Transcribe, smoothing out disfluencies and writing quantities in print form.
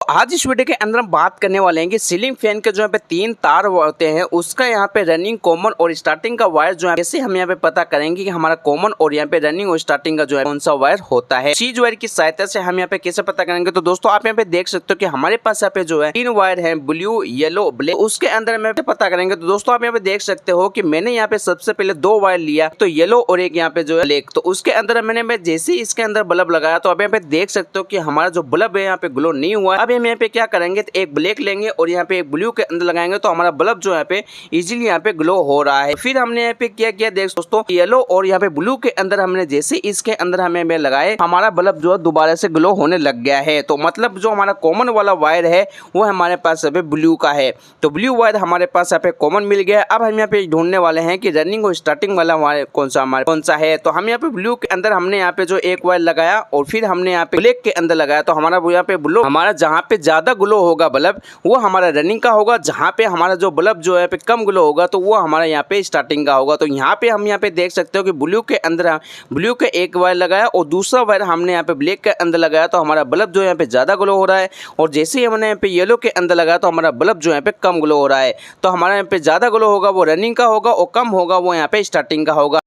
आज इस वीडियो के अंदर हम बात करने वाले हैं कि सीलिंग फैन के जो यहाँ पे 3 तार होते हैं उसका यहाँ पे रनिंग, कॉमन और स्टार्टिंग का वायर जो है कैसे हम यहाँ पे पता करेंगे कि हमारा कॉमन और यहाँ पे रनिंग और स्टार्टिंग का जो है कौन सा वायर होता है। चीज वायर की सहायता से हम यहाँ पे कैसे पता करेंगे, तो दोस्तों आप यहाँ पे देख सकते हो कि हमारे पास यहाँ पे जो है 3 वायर है, ब्लू, येलो, ब्लैक। उसके अंदर हम पता करेंगे तो दोस्तों आप यहाँ पे देख सकते हो कि मैंने यहाँ पे सबसे पहले 2 वायर लिया, तो येलो और एक यहाँ पे जो है ब्लैक। तो उसके अंदर मैंने जैसे ही इसके अंदर बल्ब लगाया तो आप यहाँ पे देख सकते हो कि हमारा जो बल्ब है यहाँ पे ग्लो नहीं हुआ। अब हम यहाँ पे क्या करेंगे, तो एक ब्लैक लेंगे और यहाँ पे एक ब्लू के अंदर लगाएंगे तो हमारा बल्ब जो यहाँ पे इजीली यहाँ पे ग्लो हो रहा है। फिर हमने यहाँ पे क्या किया, देख दोस्तों, येलो और यहाँ पे ब्लू के अंदर हमने जैसे इसके अंदर हमें लगाए, हमारा बल्ब जो है दोबारा से ग्लो होने लग गया है। तो मतलब जो हमारा कॉमन वाला वायर है वो हमारे पास यहाँ पे ब्लू का है, तो ब्लू वायर हमारे पास यहाँ पे कॉमन मिल गया। अब हम यहाँ पे ढूंढने वाले हैं कि रनिंग और स्टार्टिंग वाला वायर कौन सा है। तो हम यहाँ पे ब्लू के अंदर हमने यहाँ पे जो एक वायर लगाया और फिर हमने यहाँ पे ब्लैक के अंदर लगाया, तो हमारा यहाँ पे ब्लू, हमारा जहाँ पे ज्यादा ग्लो होगा बल्ब वो हमारा रनिंग का होगा, जहाँ पे हमारा जो बल्ब जो है पे कम ग्लो होगा तो वो हमारा यहाँ पे स्टार्टिंग का होगा। तो यहाँ पे हम यहाँ पे देख सकते हो कि ब्लू के अंदर ब्लू के एक वायर लगाया और दूसरा वायर हमने यहाँ पे ब्लैक के अंदर लगाया, तो हमारा बल्ब जो यहाँ पे ज्यादा ग्लो हो रहा है। और जैसे ही हमने यहाँ पे येलो के अंदर लगाया तो हमारा बल्ब जो यहाँ पे कम ग्लो हो रहा है। तो हमारा यहाँ पे ज्यादा ग्लो होगा वो रनिंग का होगा और कम होगा वो यहाँ पे स्टार्टिंग का होगा।